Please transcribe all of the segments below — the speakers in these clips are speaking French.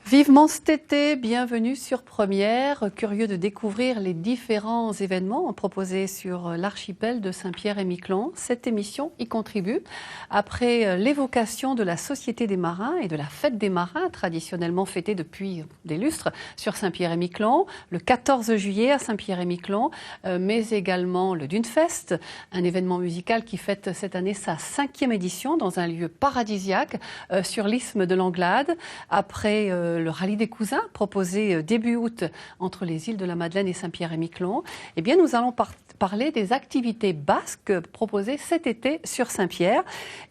Vivement cet été, bienvenue sur Première. Curieux de découvrir les différents événements proposés sur l'archipel de Saint-Pierre-et-Miquelon, cette émission y contribue. Après l'évocation de la Société des marins et de la Fête des marins, traditionnellement fêtée depuis des lustres sur Saint-Pierre-et-Miquelon, le 14 juillet à Saint-Pierre-et-Miquelon, mais également le Dunefest, un événement musical qui fête cette année sa 5e édition dans un lieu paradisiaque sur l'isthme de l'Anglade. Après le rallye des cousins proposé début août entre les îles de la Madeleine et Saint-Pierre-et-Miquelon, eh bien nous allons parler des activités basques proposées cet été sur Saint-Pierre.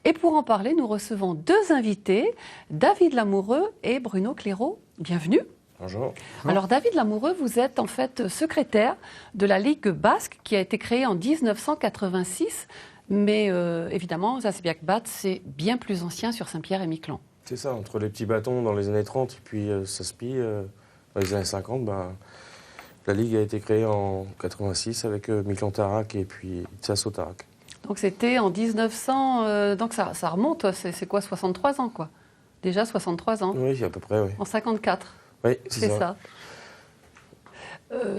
Et pour en parler, nous recevons deux invités, David Lamoureux et Bruno Clairaut. Bienvenue. Bonjour. Alors David Lamoureux, vous êtes en fait secrétaire de la Ligue basque qui a été créée en 1986, mais évidemment Zasebiak-Bat, c'est bien plus ancien sur Saint-Pierre-et-Miquelon. C'est ça, entre les petits bâtons dans les années 30 et puis Saspi, dans les années 50, la Ligue a été créée en 86 avec Miquelon Tarac et puis Tsasso Tarac. Donc c'était en 1900, donc ça remonte, c'est quoi, 63 ans quoi? Déjà 63 ans? Oui, à peu près, oui. En 54? Oui, c'est ça.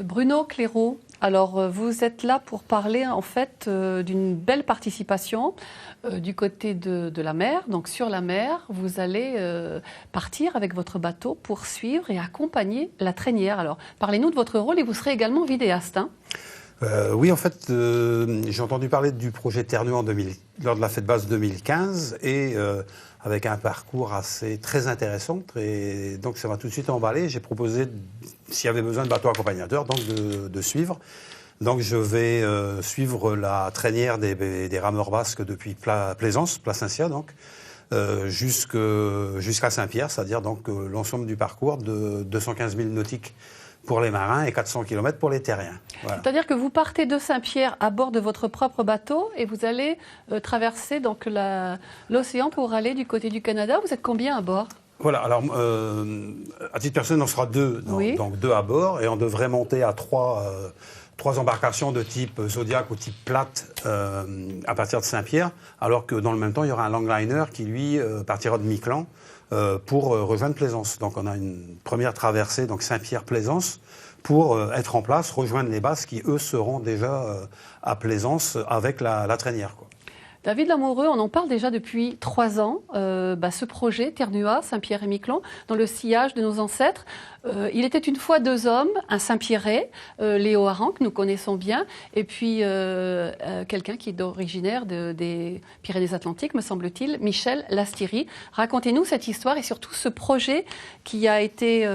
Bruno Clairaut, alors vous êtes là pour parler en fait d'une belle participation du côté de la mer. Donc sur la mer, vous allez partir avec votre bateau pour suivre et accompagner la traînière. Alors parlez-nous de votre rôle et vous serez également vidéaste. Hein. Oui, en fait, j'ai entendu parler du projet Terre-Nuit lors de la fête basse 2015 et avec un parcours très intéressant. Et donc ça m'a tout de suite emballé. J'ai proposé, s'il y avait besoin de bateau accompagnateur, donc de suivre. Donc je vais suivre la traînière des rameurs basques depuis Plaisance, Plasencia, donc, jusqu'à Saint-Pierre, c'est-à-dire donc l'ensemble du parcours de 215 000 nautiques pour les marins et 400 km pour les terriens. Voilà. C'est-à-dire que vous partez de Saint-Pierre à bord de votre propre bateau et vous allez traverser donc l'océan pour aller du côté du Canada. Vous êtes combien à bord ? Voilà, alors à titre personnel, on sera deux, oui. Donc deux à bord et on devrait monter à trois embarcations de type Zodiac ou type plate à partir de Saint-Pierre, alors que dans le même temps, il y aura un longliner qui, lui, partira de Miquelon pour rejoindre Plaisance. Donc on a une première traversée, donc Saint-Pierre-Plaisance, pour être en place, rejoindre les Basques qui, eux, seront déjà à Plaisance avec la traînière, quoi. David Lamoureux, on en parle déjà depuis 3 ans, ce projet Terre-Nuit, Saint-Pierre-et-Miquelon, dans le sillage de nos ancêtres. Il était une fois 2 hommes, un Saint-Pierrais, Léo Aran, que nous connaissons bien, et puis quelqu'un qui est originaire des Pyrénées-Atlantiques, me semble-t-il, Michel Lastiri. Racontez-nous cette histoire et surtout ce projet qui a été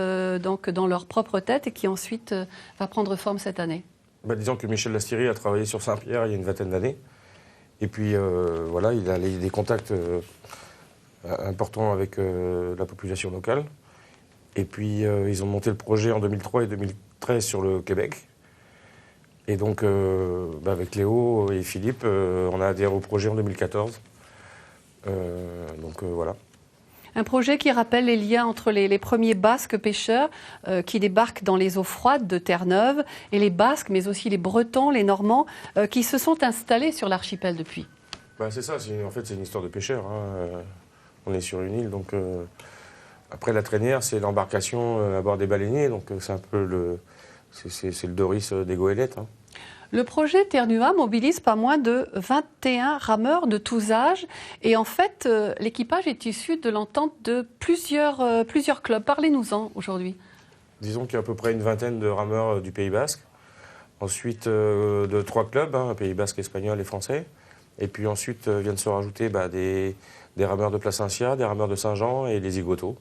donc dans leur propre tête et qui ensuite va prendre forme cette année. Disons que Michel Lastiri a travaillé sur Saint-Pierre il y a une vingtaine d'années. Et puis voilà, il a des contacts importants avec la population locale. Et puis ils ont monté le projet en 2003 et 2013 sur le Québec. Et donc avec Léo et Philippe, on a adhéré au projet en 2014. Voilà. Un projet qui rappelle les liens entre les premiers Basques pêcheurs qui débarquent dans les eaux froides de Terre-Neuve et les Basques, mais aussi les Bretons, les Normands, qui se sont installés sur l'archipel depuis. C'est ça, en fait c'est une histoire de pêcheurs. Hein. On est sur une île, donc après la traînière, c'est l'embarcation à bord des baleiniers, donc c'est un peu le Doris des goélettes. Hein. Le projet Terre-Nuit mobilise pas moins de 21 rameurs de tous âges. Et en fait, l'équipage est issu de l'entente de plusieurs clubs. Parlez-nous-en aujourd'hui. Disons qu'il y a à peu près une vingtaine de rameurs du Pays Basque. Ensuite, de 3 clubs, Pays Basque, Espagnol et Français. Et puis ensuite, viennent se rajouter des rameurs de Plasencia, des rameurs de Saint-Jean et les zigotos.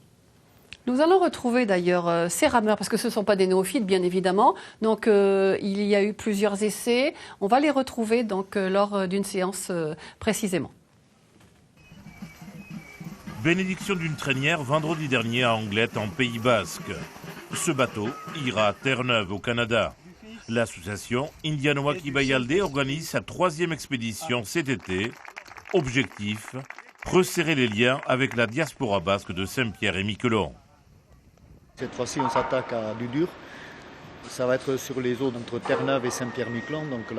Nous allons retrouver d'ailleurs ces rameurs, parce que ce ne sont pas des néophytes, bien évidemment. Donc il y a eu plusieurs essais. On va les retrouver donc, lors d'une séance précisément. Bénédiction d'une traînière vendredi dernier à Anglette, en Pays Basque. Ce bateau ira à Terre-Neuve, au Canada. L'association Indianoaki Bayalde organise sa 3e expédition cet été. Objectif, resserrer les liens avec la diaspora basque de Saint-Pierre-et-Miquelon. Cette fois-ci, on s'attaque à du dur. Ça va être sur les eaux entre Terre-Neuve et Saint-Pierre-Miquelon, donc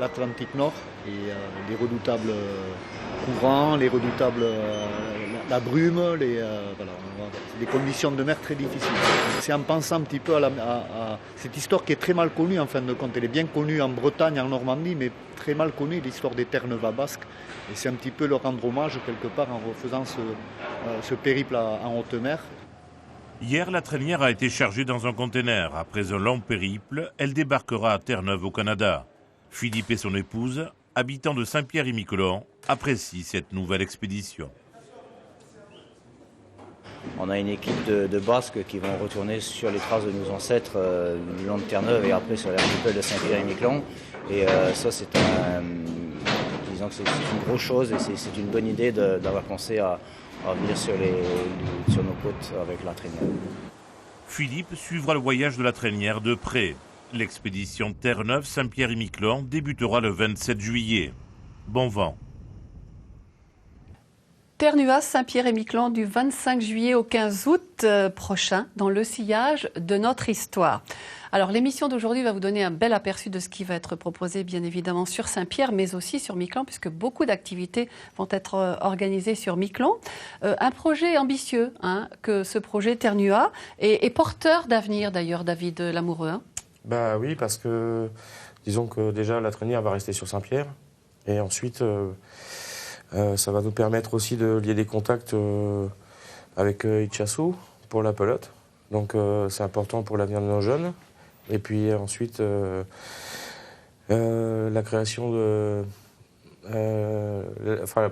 l'Atlantique Nord, et les redoutables courants, les redoutables la brume, les conditions de mer très difficiles. C'est en pensant un petit peu à cette histoire qui est très mal connue en fin de compte. Elle est bien connue en Bretagne, en Normandie, mais très mal connue, l'histoire des Terre-Neuve basques. Et c'est un petit peu leur rendre hommage quelque part en refaisant ce périple en haute mer. Hier, la traînière a été chargée dans un conteneur. Après un long périple, elle débarquera à Terre-Neuve au Canada. Philippe et son épouse, habitants de Saint-Pierre-et-Miquelon, apprécient cette nouvelle expédition. On a une équipe de Basques qui vont retourner sur les traces de nos ancêtres le long de Terre-Neuve et après sur l'archipel de Saint-Pierre-et-Miquelon. Et ça, disons que c'est une grosse chose et c'est une bonne idée d'avoir pensé à venir sur nos côtes avec la traînière. Philippe suivra le voyage de la traînière de près. L'expédition Terre-Neuve-Saint-Pierre-et-Miquelon débutera le 27 juillet. Bon vent. Terre-Nuas, Saint-Pierre-et-Miquelon du 25 juillet au 15 août prochain dans le sillage de notre histoire. Alors l'émission d'aujourd'hui va vous donner un bel aperçu de ce qui va être proposé bien évidemment sur Saint-Pierre mais aussi sur Miquelon puisque beaucoup d'activités vont être organisées sur Miquelon. Un projet ambitieux que ce projet Terre-Nuas est porteur d'avenir d'ailleurs, David Lamoureux. Bah oui, parce que disons que déjà la traînière va rester sur Saint-Pierre et ensuite ça va nous permettre aussi de lier des contacts avec Itchassou pour la pelote. Donc c'est important pour l'avenir de nos jeunes. Et puis ensuite la création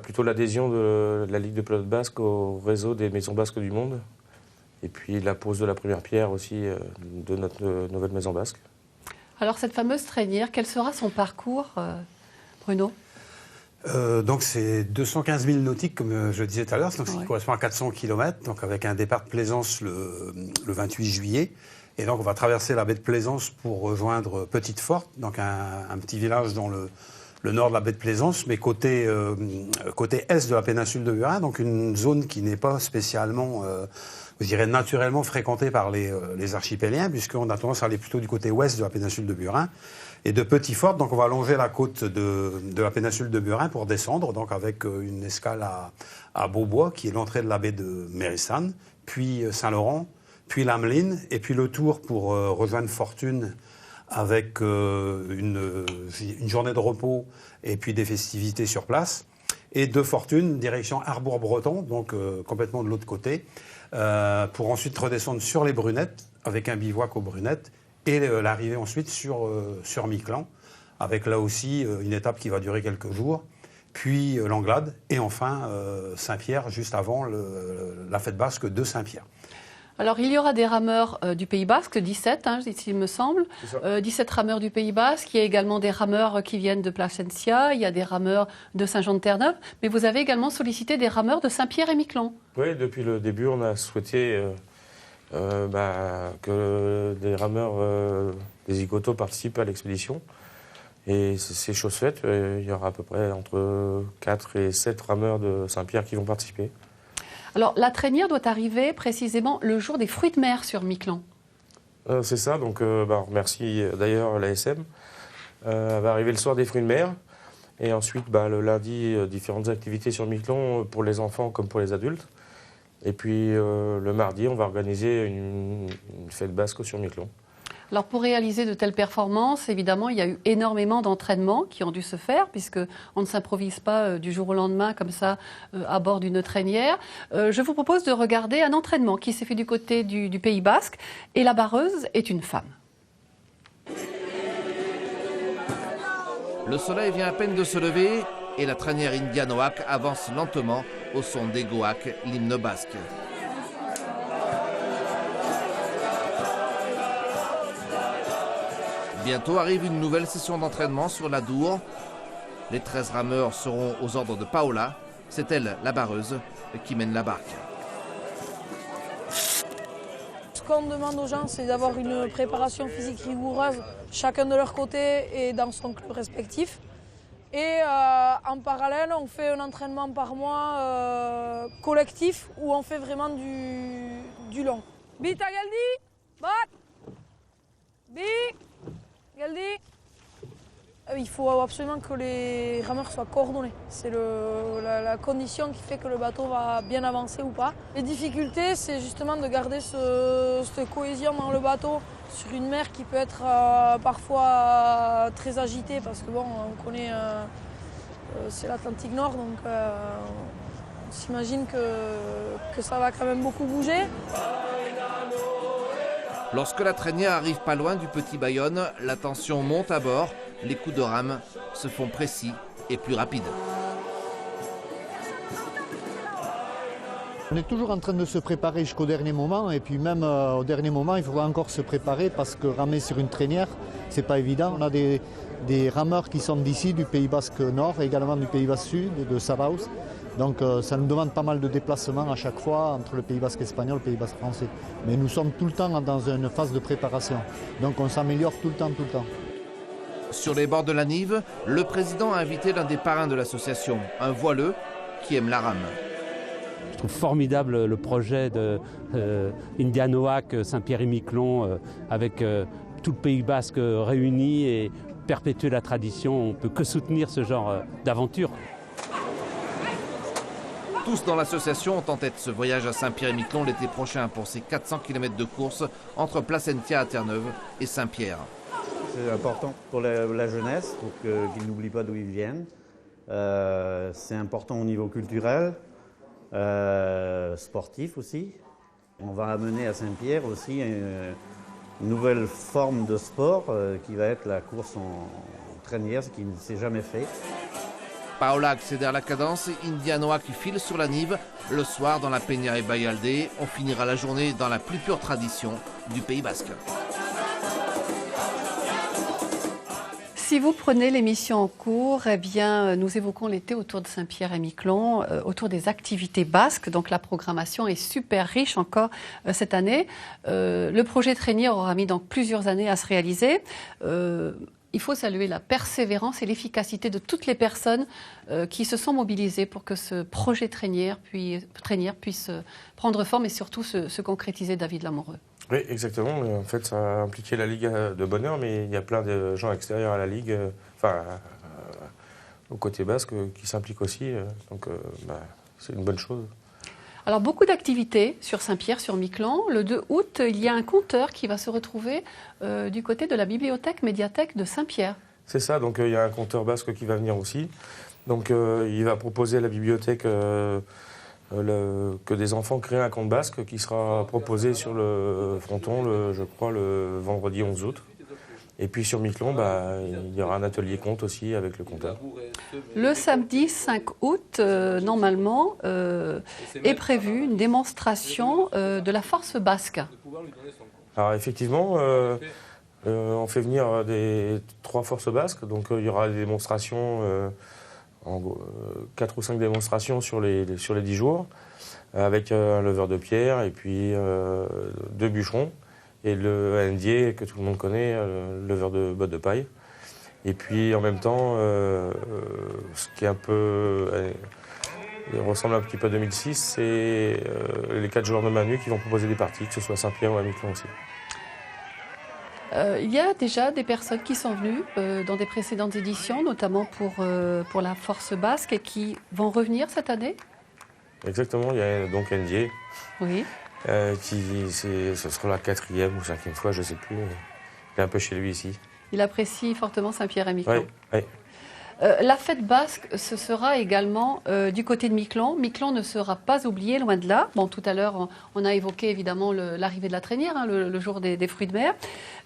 plutôt l'adhésion de la Ligue de pelote basque au réseau des maisons basques du monde. Et puis la pose de la première pierre aussi de notre nouvelle maison basque. Alors cette fameuse traînière, quel sera son parcours, Bruno ? Donc c'est 215 000 nautiques, comme je disais tout à l'heure, ce qui correspond à 400 km, donc avec un départ de Plaisance le 28 juillet. Et donc on va traverser la baie de Plaisance pour rejoindre Petite Forte, donc un petit village dans le nord de la baie de Plaisance, mais côté est de la péninsule de Burin, donc une zone qui n'est pas spécialement, je dirais naturellement fréquentée par les archipéliens, puisqu'on a tendance à aller plutôt du côté ouest de la péninsule de Burin. Et de Petite Forte, donc on va longer la côte de la péninsule de Burin pour descendre, donc avec une escale à Beaubois, qui est l'entrée de la baie de Mérissane, puis Saint-Laurent, puis l'Ameline, et puis le tour pour rejoindre Fortune avec une journée de repos et puis des festivités sur place. Et de Fortune, direction Harbour-Breton, donc complètement de l'autre côté, pour ensuite redescendre sur les Brunettes, avec un bivouac aux Brunettes, et l'arrivée ensuite sur Miquelon, avec là aussi une étape qui va durer quelques jours, puis l'Anglade, et enfin Saint-Pierre, juste avant la fête basque de Saint-Pierre. Alors il y aura des rameurs du Pays Basque, 17, il me semble, 17 rameurs du Pays Basque, il y a également des rameurs qui viennent de Plasencia, il y a des rameurs de Saint-Jean-de-Terre-Neuve, mais vous avez également sollicité des rameurs de Saint-Pierre-et-Miquelon. Oui, depuis le début, on a souhaité que des rameurs des Icotos participent à l'expédition. Et c'est chose faite, il y aura à peu près entre 4 et 7 rameurs de Saint-Pierre qui vont participer. Alors la traînière doit arriver précisément le jour des fruits de mer sur Miquelon. C'est ça, donc on remercie d'ailleurs l'ASM. Elle va arriver le soir des fruits de mer. Et ensuite, le lundi, différentes activités sur Miquelon pour les enfants comme pour les adultes. Et puis le mardi, on va organiser une fête basque sur Miquelon. Alors pour réaliser de telles performances, évidemment, il y a eu énormément d'entraînements qui ont dû se faire, puisqu'on ne s'improvise pas du jour au lendemain comme ça à bord d'une traînière. Je vous propose de regarder un entraînement qui s'est fait du côté du Pays Basque, et la barreuse est une femme. Le soleil vient à peine de se lever et la traînière Indianoac avance lentement au son d'Egoac, l'hymne basque. Bientôt arrive une nouvelle session d'entraînement sur la Dour. Les 13 rameurs seront aux ordres de Paola. C'est elle, la barreuse, qui mène la barque. Ce qu'on demande aux gens, c'est d'avoir une préparation physique rigoureuse, chacun de leur côté et dans son club respectif. Et en parallèle, on fait un entraînement par mois collectif où on fait vraiment du long. Bita Galdi, bat, bi. Galdi, Il faut absolument que les rameurs soient coordonnés. C'est la condition qui fait que le bateau va bien avancer ou pas. Les difficultés, c'est justement de garder cette cohésion dans le bateau sur une mer qui peut être parfois très agitée parce que bon, on connaît, c'est l'Atlantique Nord, donc on s'imagine que ça va quand même beaucoup bouger. Lorsque la traînière arrive pas loin du petit Bayonne, la tension monte à bord, les coups de rame se font précis et plus rapides. On est toujours en train de se préparer jusqu'au dernier moment et puis même au dernier moment il faudra encore se préparer parce que ramer sur une traînière c'est pas évident. On a des rameurs qui sont d'ici, du Pays Basque Nord et également du Pays Basque Sud, de Saraus. Donc ça nous demande pas mal de déplacements à chaque fois entre le Pays Basque espagnol et le Pays Basque français. Mais nous sommes tout le temps dans une phase de préparation. Donc on s'améliore tout le temps. Sur les bords de la Nive, le président a invité l'un des parrains de l'association, un voileux qui aime la rame. Je trouve formidable le projet de Indianoac Saint-Pierre-et-Miquelon avec tout le Pays Basque réuni et perpétuer la tradition. On ne peut que soutenir ce genre d'aventure. Tous dans l'association ont en tête ce voyage à Saint-Pierre-et-Miquelon l'été prochain pour ces 400 km de course entre Placentia à Terre-Neuve et Saint-Pierre. C'est important pour la jeunesse, pour qu'ils n'oublient pas d'où ils viennent. C'est important au niveau culturel, sportif aussi. On va amener à Saint-Pierre aussi une nouvelle forme de sport qui va être la course en traînière, ce qui ne s'est jamais fait. Paola accélère la cadence et Indianoa qui file sur la Nive. Le soir, dans la Peña et Bayalde, on finira la journée dans la plus pure tradition du Pays Basque. Si vous prenez l'émission en cours, eh bien, nous évoquons l'été autour de Saint-Pierre-et-Miquelon, autour des activités basques. Donc la programmation est super riche encore cette année. Le projet Traînière aura mis donc plusieurs années à se réaliser. Il faut saluer la persévérance et l'efficacité de toutes les personnes qui se sont mobilisées pour que ce projet Traînière puisse prendre forme et surtout se concrétiser, David Lamoureux. Oui, exactement. En fait, ça a impliqué la Ligue de bonheur, mais il y a plein de gens extérieurs à la Ligue, au côté basque, qui s'impliquent aussi. Donc, c'est une bonne chose. Alors, beaucoup d'activités sur Saint-Pierre, sur Miquelon. Le 2 août, il y a un conteur qui va se retrouver du côté de la bibliothèque médiathèque de Saint-Pierre. C'est ça, donc il y a un conteur basque qui va venir aussi. Donc, il va proposer à la bibliothèque que des enfants créent un conte basque qui sera proposé sur le fronton, je crois, le vendredi 11 août. Et puis sur Miquelon, il y aura un atelier conte aussi avec le conteur. Le samedi 5 août, normalement, est prévue une démonstration de la force basque. Alors effectivement, on fait venir 3 forces basques, donc il y aura des démonstrations, 4 ou 5 démonstrations sur les 10 jours, avec un leveur de pierre et puis 2 bûcherons. Et le hendier, que tout le monde connaît, le leveur de bottes de paille. Et puis en même temps, ce qui est un peu ressemble un petit peu à 2006, c'est les 4 joueurs de Manu qui vont proposer des parties, que ce soit à Saint-Pierre ou à Miquelon aussi. Il y a déjà des personnes qui sont venues dans des précédentes éditions, notamment pour la force basque, et qui vont revenir cette année. Exactement, il y a donc Hendier. Oui. Ce sera la 4e ou 5e fois, je ne sais plus. Il est un peu chez lui ici. Il apprécie fortement Saint-Pierre-et-Miquelon. Oui. La fête basque, ce sera également du côté de Miquelon. Miquelon ne sera pas oublié, loin de là. Bon, tout à l'heure, on a évoqué évidemment l'arrivée de la traînière, le jour des fruits de mer.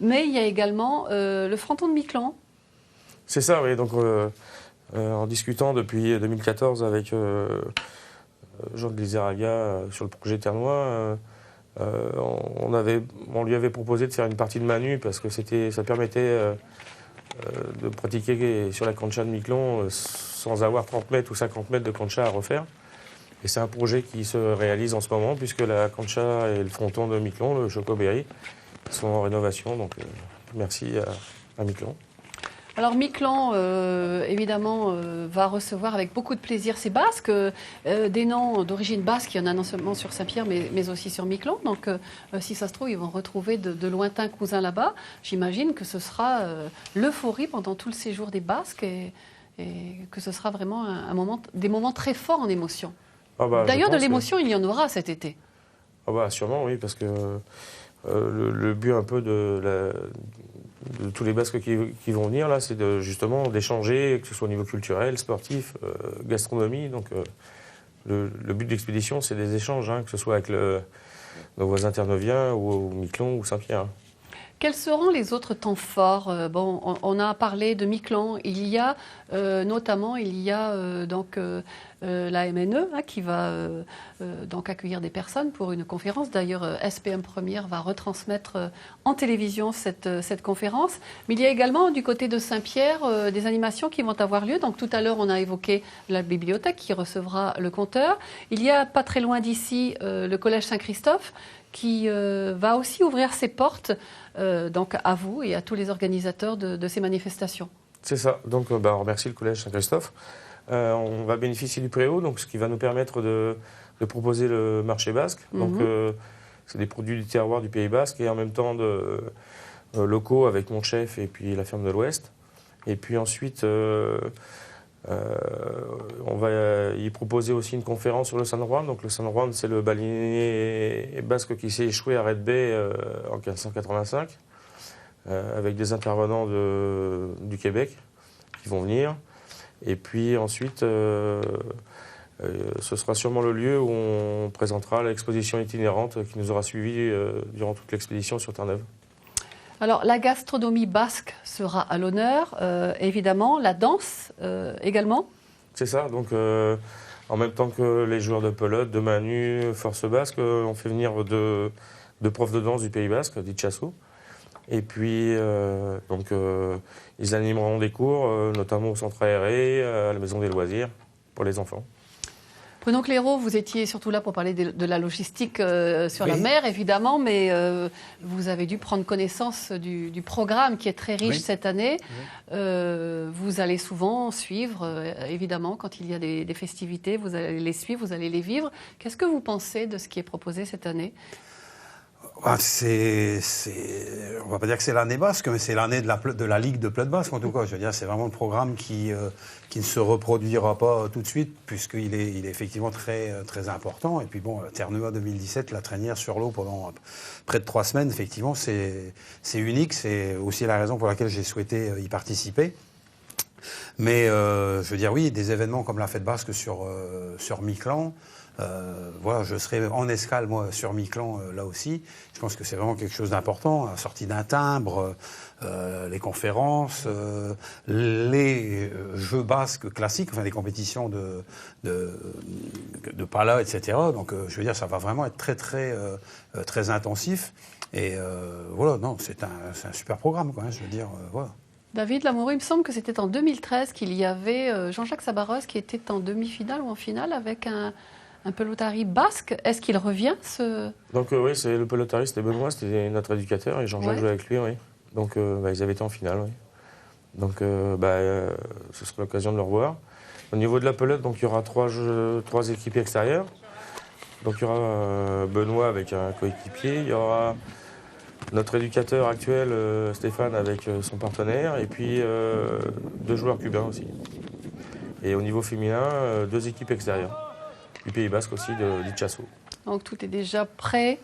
Mais il y a également le fronton de Miquelon. C'est ça, oui. Donc, en discutant depuis 2014 avec Jean de Lizaraga sur le projet Ternois, on lui avait proposé de faire une partie de Manu parce que ça permettait de pratiquer sur la cancha de Miquelon sans avoir 30 mètres ou 50 mètres de cancha à refaire. Et c'est un projet qui se réalise en ce moment puisque la cancha et le fronton de Miquelon, le Chocoberry, sont en rénovation. Donc merci à Miquelon. Alors Miquelon, évidemment, va recevoir avec beaucoup de plaisir ces Basques, des noms d'origine basque, il y en a non seulement sur Saint-Pierre, mais aussi sur Miquelon. Donc si ça se trouve, ils vont retrouver de lointains cousins là-bas. J'imagine que ce sera l'euphorie pendant tout le séjour des Basques et que ce sera vraiment des moments très forts en émotion. D'ailleurs, de l'émotion, il y en aura cet été. Sûrement, oui, parce que le but un peu de tous les Basques qui vont venir, là, c'est justement d'échanger, que ce soit au niveau culturel, sportif, gastronomie. Donc, le but de l'expédition, c'est des échanges, que ce soit avec nos voisins terneviens ou Miquelon ou Saint-Pierre. Quels seront les autres temps forts? On a parlé de Miquelon. Il y a notamment la MNE qui va donc accueillir des personnes pour une conférence. D'ailleurs, SPM Première va retransmettre en télévision cette conférence. Mais il y a également du côté de Saint-Pierre des animations qui vont avoir lieu. Donc tout à l'heure, on a évoqué la bibliothèque qui recevra le conteur. Il y a pas très loin d'ici le collège Saint-Christophe qui va aussi ouvrir ses portes donc à vous et à tous les organisateurs de ces manifestations. C'est ça. Donc on remercie le collège Saint-Christophe. On va bénéficier du préau, donc ce qui va nous permettre de proposer le marché basque. Donc c'est des produits du terroir du Pays Basque et en même temps locaux avec mon chef et puis la ferme de l'Ouest. Et puis ensuite on va y proposer aussi une conférence sur le San Juan. Donc le San Juan, c'est le baleinier basque qui s'est échoué à Red Bay en 1585, avec des intervenants du Québec qui vont venir. Et puis ensuite, ce sera sûrement le lieu où on présentera l'exposition itinérante qui nous aura suivis durant toute l'expédition sur Terre-Neuve. Alors, la gastronomie basque sera à l'honneur, évidemment. La danse également. C'est ça. Donc, en même temps que les joueurs de pelote, de Manu, Force Basque, on fait venir deux profs de danse du Pays Basque, d'Itchasso. Et puis, ils animeront des cours, notamment au centre aéré, à la maison des loisirs, pour les enfants. Bruno Clairaut, vous étiez surtout là pour parler de la logistique sur la mer, évidemment, mais vous avez dû prendre connaissance du programme qui est très riche cette année. Vous allez souvent suivre, évidemment, quand il y a des festivités, vous allez les suivre, vous allez les vivre. Qu'est-ce que vous pensez de ce qui est proposé cette année ? On va pas dire que c'est l'année basque, mais c'est l'année de la Ligue de Plaine Basque, en tout cas. Je veux dire, c'est vraiment un programme qui ne se reproduira pas tout de suite, puisqu'il est effectivement très, très important. Et puis bon, Terre-Neuve 2017, la traînière sur l'eau pendant près de 3 semaines, effectivement, c'est unique. C'est aussi la raison pour laquelle j'ai souhaité y participer. Mais je veux dire, oui, des événements comme la fête basque sur Miquelon, voilà, je serai en escale, moi, sur Miquelon, là aussi. Je pense que c'est vraiment quelque chose d'important. La sortie d'un timbre, les conférences, les jeux basques classiques, enfin des compétitions de pala, etc. Donc, je veux dire, ça va vraiment être très, très, très intensif. Et voilà, non, c'est un super programme, quoi, je veux dire, voilà. David Lamoureux, il me semble que c'était en 2013 qu'il y avait Jean-Jacques Sabarros qui était en demi-finale ou en finale avec un pelotari basque. Est-ce qu'il revient Donc oui, c'est le pelotari, c'était Benoît, c'était notre éducateur et Jean-Jacques jouait avec lui, oui. Donc ils avaient été en finale, oui. Donc ce sera l'occasion de le revoir. Au niveau de la pelote, donc il y aura 3 équipes extérieures. Donc il y aura Benoît avec un coéquipier, il y aura notre éducateur actuel, Stéphane, avec son partenaire, et puis 2 joueurs cubains aussi. Et au niveau féminin, 2 équipes extérieures. Du Pays Basque aussi, d'Itchasso. Donc tout est déjà prêt.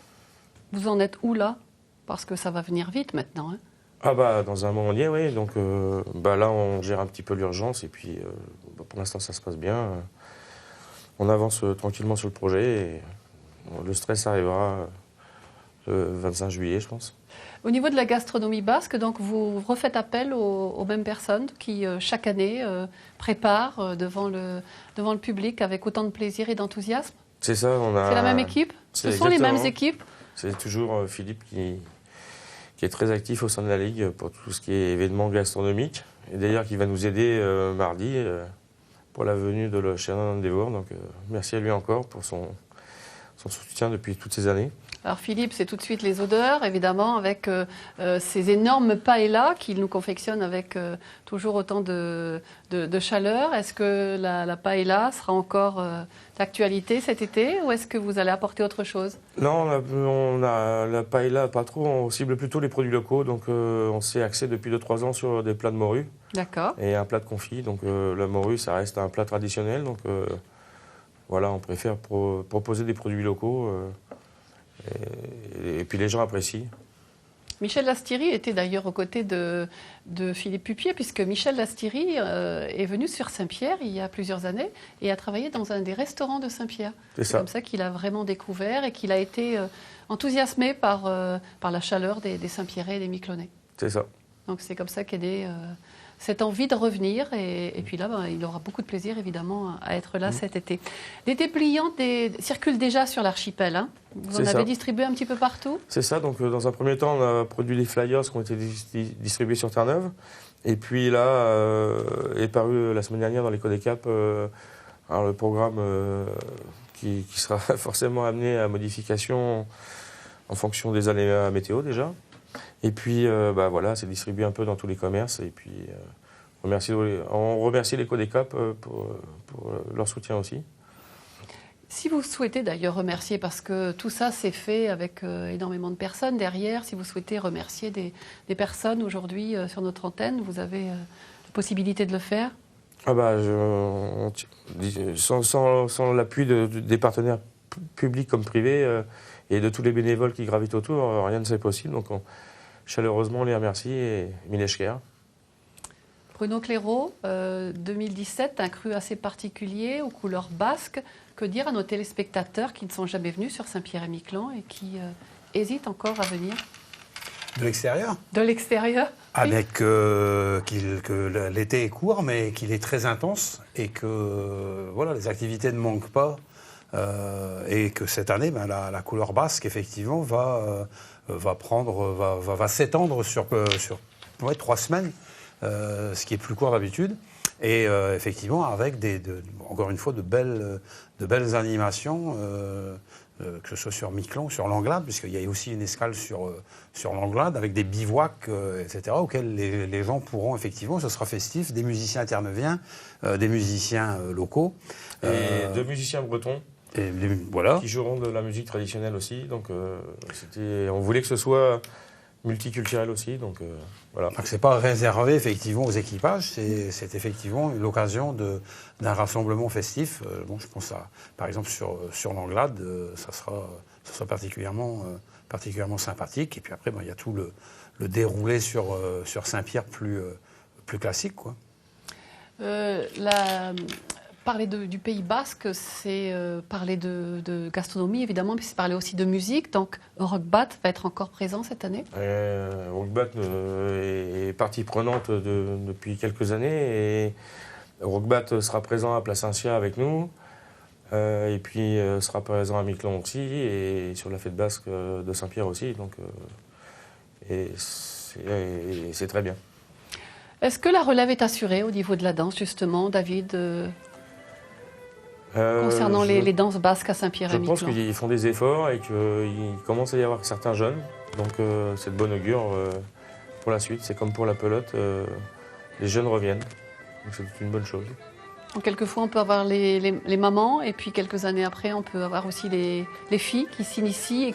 Vous en êtes où là? Parce que ça va venir vite maintenant. Hein. Dans un moment donné, oui. Donc là, on gère un petit peu l'urgence, et puis pour l'instant, ça se passe bien. On avance tranquillement sur le projet, et le stress arrivera le 25 juillet, je pense. Au niveau de la gastronomie basque, donc vous refaites appel aux mêmes personnes qui, chaque année, préparent devant le public avec autant de plaisir et d'enthousiasme? C'est ça, C'est la même équipe? Ce sont les mêmes équipes? C'est toujours Philippe qui est très actif au sein de la Ligue pour tout ce qui est événements gastronomiques. Et d'ailleurs, qui va nous aider mardi pour la venue de Shannon Devor. Donc merci à lui encore pour son soutien depuis toutes ces années. Alors Philippe, c'est tout de suite les odeurs, évidemment, avec ces énormes paellas qu'il nous confectionne avec toujours autant de chaleur. Est-ce que la paella sera encore d'actualité cet été ou est-ce que vous allez apporter autre chose? Non, on a la paella, pas trop. On cible plutôt les produits locaux. Donc on s'est axé depuis 2-3 ans sur des plats de morue. D'accord. Et un plat de confit. Donc la morue, ça reste un plat traditionnel. Donc voilà, on préfère proposer des produits locaux. Et puis les gens apprécient. Michel Lastiri était d'ailleurs aux côtés de Philippe Pupier, puisque Michel Lastiri est venu sur Saint-Pierre il y a plusieurs années et a travaillé dans un des restaurants de Saint-Pierre. C'est comme ça qu'il a vraiment découvert et qu'il a été enthousiasmé par la chaleur des Saint-Pierrais et des Miquelonnais. C'est ça. Donc c'est comme ça qu'est née cette envie de revenir et puis là, il aura beaucoup de plaisir évidemment à être là cet été. Les dépliants circulent déjà sur l'archipel, hein. Vous en avez distribué un petit peu partout? C'est ça, donc dans un premier temps, on a produit des flyers qui ont été distribués sur Terre-Neuve. Et puis là, est paru la semaine dernière dans l'écho des Caps le programme qui sera forcément amené à modification en fonction des aléas météo déjà. Et puis voilà, c'est distribué un peu dans tous les commerces. Et puis on remercie l'écho des Caps pour leur soutien aussi. Si vous souhaitez d'ailleurs remercier, parce que tout ça s'est fait avec énormément de personnes derrière, si vous souhaitez remercier des personnes aujourd'hui sur notre antenne, vous avez la possibilité de le faire? Sans l'appui des partenaires publics comme privés et de tous les bénévoles qui gravitent autour, rien ne serait possible. Donc chaleureusement, on les remercie et Mileshker. Bruno Clairaut, 2017, un cru assez particulier aux couleurs basques. Que dire à nos téléspectateurs qui ne sont jamais venus sur Saint-Pierre-et-Miquelon et qui hésitent encore à venir? De l'extérieur? De l'extérieur. Avec que l'été est court, mais qu'il est très intense et que voilà, les activités ne manquent pas. Et que cette année, la couleur basque, effectivement, va s'étendre sur 3 semaines, ce qui est plus court d'habitude. Et effectivement, avec encore une fois de belles animations, que ce soit sur Miquelon, sur l'Anglade, puisqu'il y a aussi une escale sur l'Anglade, avec des bivouacs, etc., auxquels les gens pourront effectivement, ce sera festif, des musiciens terneuviens, des musiciens locaux. Et 2 musiciens bretons. Voilà. Qui joueront de la musique traditionnelle aussi. Donc on voulait que ce soit multiculturel aussi. Donc voilà. Donc c'est pas réservé effectivement aux équipages, c'est effectivement l'occasion d'un rassemblement festif. Je pense par exemple sur l'Anglade, ça sera particulièrement sympathique. Et puis après, il y a tout le déroulé sur Saint-Pierre plus classique, quoi. Parler du Pays Basque, c'est parler de gastronomie, évidemment, mais c'est parler aussi de musique. Donc, Rockbat va être encore présent cette année? Rockbat est partie prenante depuis quelques années. Et Rockbat sera présent à Placencia avec nous. Et puis, sera présent à Miquelon aussi. Et sur la fête basque de Saint-Pierre aussi. Donc, c'est très bien. Est-ce que la relève est assurée au niveau de la danse, justement, David concernant les danses basques à Saint-Pierre-et-Miquelon? Je pense qu'ils font des efforts et qu'il commence à y avoir certains jeunes. Donc c'est de bon augure pour la suite. C'est comme pour la pelote, les jeunes reviennent. Donc c'est une bonne chose. Donc, quelquefois, on peut avoir les mamans et puis quelques années après, on peut avoir aussi les filles qui s'initient et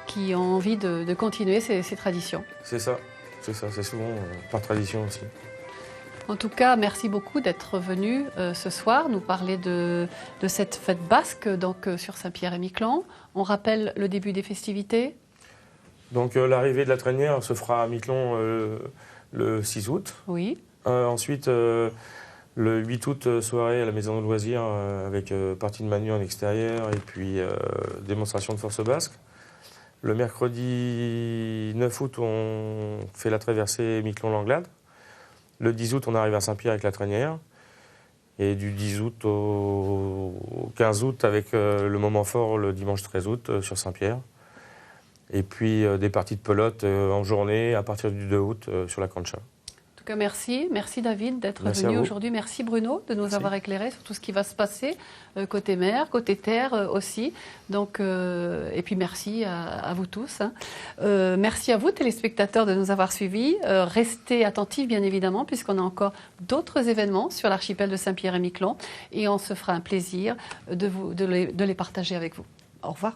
qui ont envie de continuer ces traditions. C'est ça. C'est souvent par tradition aussi. En tout cas, merci beaucoup d'être venu ce soir nous parler de cette fête basque donc, sur Saint-Pierre-et-Miquelon. On rappelle le début des festivités. Donc l'arrivée de la traînière se fera à Miquelon le 6 août. Oui. Ensuite, le 8 août, soirée à la maison de loisirs avec partie de manu en extérieur et puis démonstration de force basque. Le mercredi 9 août, on fait la traversée Miquelon-Langlade. Le 10 août, on arrive à Saint-Pierre avec la traînière. Et du 10 août au 15 août, avec le moment fort, le dimanche 13 août, sur Saint-Pierre. Et puis des parties de pelote en journée à partir du 2 août sur la Cancha. En tout Merci David d'être venu aujourd'hui. Merci Bruno de nous avoir éclairé sur tout ce qui va se passer côté mer, côté terre aussi. Donc, et puis merci à vous tous. Merci à vous téléspectateurs de nous avoir suivis. Restez attentifs bien évidemment puisqu'on a encore d'autres événements sur l'archipel de Saint-Pierre et Miquelon et on se fera un plaisir de les partager avec vous. Au revoir.